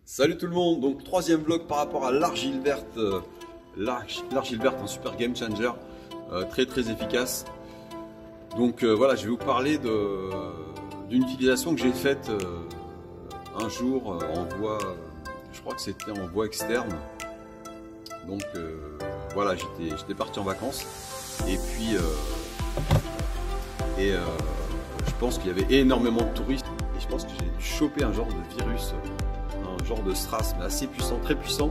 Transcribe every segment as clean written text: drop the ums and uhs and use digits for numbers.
Salut tout le monde, donc troisième vlog par rapport à l'argile verte. L'argile verte, un super game changer, très efficace. Donc voilà, je vais vous parler d'une utilisation que j'ai faite un jour en voie, je crois que c'était en voie externe. Donc voilà, j'étais parti en vacances et puis je pense qu'il y avait énormément de touristes et je pense que j'ai dû choper un genre de virus, un genre de SRAS, mais assez puissant, très puissant.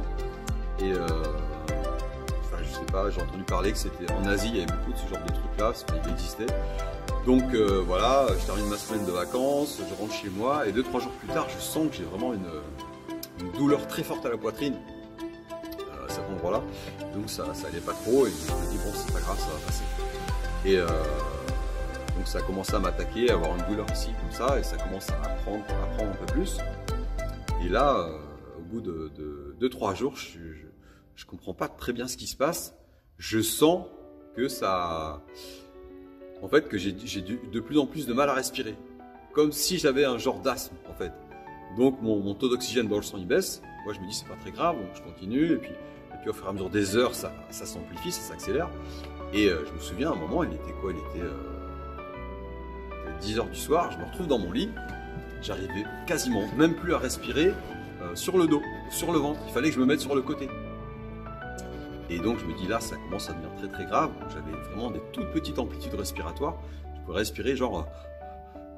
Et enfin, je sais pas, j'ai entendu parler que c'était en Asie, il y avait beaucoup de ce genre de trucs là, il existait. Donc voilà, je termine ma semaine de vacances, je rentre chez moi et 2-3 jours plus tard, je sens que j'ai vraiment une douleur très forte à la poitrine, à cet endroit-là. Donc ça allait pas trop et je me dis bon, c'est pas grave, ça va passer. Et donc ça a commencé à m'attaquer, à avoir une douleur ici comme ça, et ça commence à prendre un peu plus. Et là, au bout de 2-3 jours, je comprends pas très bien ce qui se passe. Je sens que ça, en fait, que j'ai de plus en plus de mal à respirer, comme si j'avais un genre d'asthme en fait. Donc mon taux d'oxygène dans le sang il baisse. Moi je me dis c'est pas très grave, donc je continue. Et puis au fur et à mesure des heures, ça s'amplifie, ça s'accélère. Et je me souviens à un moment, il était quoi? Il était 10 h du soir. Je me retrouve dans mon lit. J'arrivais quasiment même plus à respirer sur le dos, sur le ventre. Il fallait que je me mette sur le côté. Et donc je me dis là, ça commence à devenir très grave. J'avais vraiment des toutes petites amplitudes respiratoires. Je pouvais respirer genre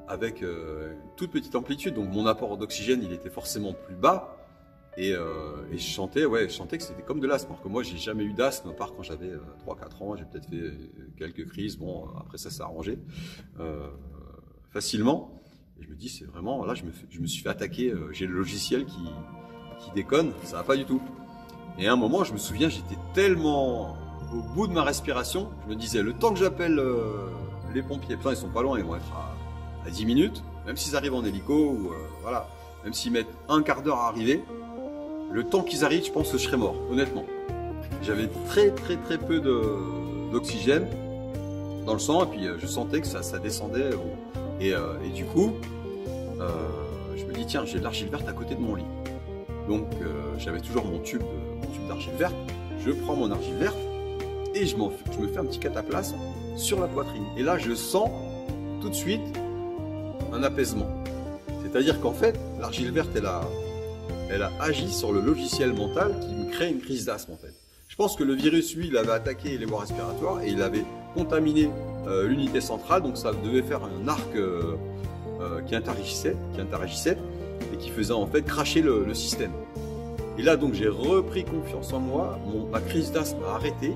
avec une toute petite amplitude. Donc mon apport d'oxygène, il était forcément plus bas. Et je sentais que c'était comme de l'asthme. Alors que moi, j'ai jamais eu d'asthme, à part quand j'avais 3-4 ans. J'ai peut-être fait quelques crises. Bon, après ça s'est arrangé facilement. Et je me dis, c'est vraiment, là, je me suis fait attaquer. J'ai le logiciel qui déconne. Ça va pas du tout. Et à un moment, je me souviens, j'étais tellement au bout de ma respiration, je me disais, le temps que j'appelle les pompiers, putain, ils sont pas loin, ils vont être à 10 minutes, même s'ils arrivent en hélico, ou voilà, même s'ils mettent un quart d'heure à arriver, le temps qu'ils arrivent, je pense que je serais mort, honnêtement. J'avais très peu d'oxygène dans le sang, et puis je sentais que ça descendait, bon. Et du coup, je me dis, tiens, j'ai de l'argile verte à côté de mon lit. Donc j'avais toujours mon tube d'argile verte, je prends mon argile verte et je me fais un petit cataplasme sur la poitrine. Et là je sens tout de suite un apaisement. C'est-à-dire qu'en fait, l'argile verte, elle a agi sur le logiciel mental qui me crée une crise d'asthme en fait. Je pense que le virus, lui, il avait attaqué les voies respiratoires et il avait contaminé l'unité centrale, donc ça devait faire un arc qui interagissait et qui faisait en fait cracher le système. Et là donc j'ai repris confiance en moi, ma crise d'asthme a arrêté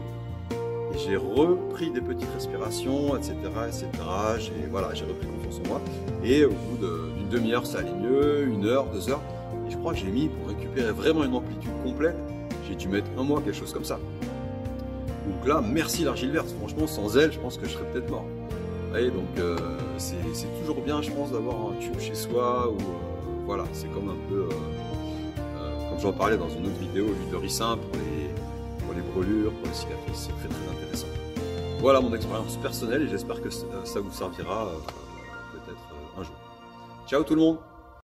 et j'ai repris des petites respirations, etc. J'ai repris confiance en moi et au bout d'une demi-heure ça allait mieux, 1 heure, 2 heures, et je crois que j'ai mis, pour récupérer vraiment une amplitude complète, j'ai dû mettre 1 mois, quelque chose comme ça. Donc là, merci l'argile verte, franchement sans elle je pense que je serais peut-être mort. Et donc c'est toujours bien, je pense, d'avoir un tube chez soi, ou voilà, c'est comme un peu comme j'en parlais dans une autre vidéo, l'huile de ricin pour les brûlures, pour les cicatrices, c'est très intéressant. Voilà mon expérience personnelle et j'espère que ça vous servira peut-être un jour. Ciao tout le monde!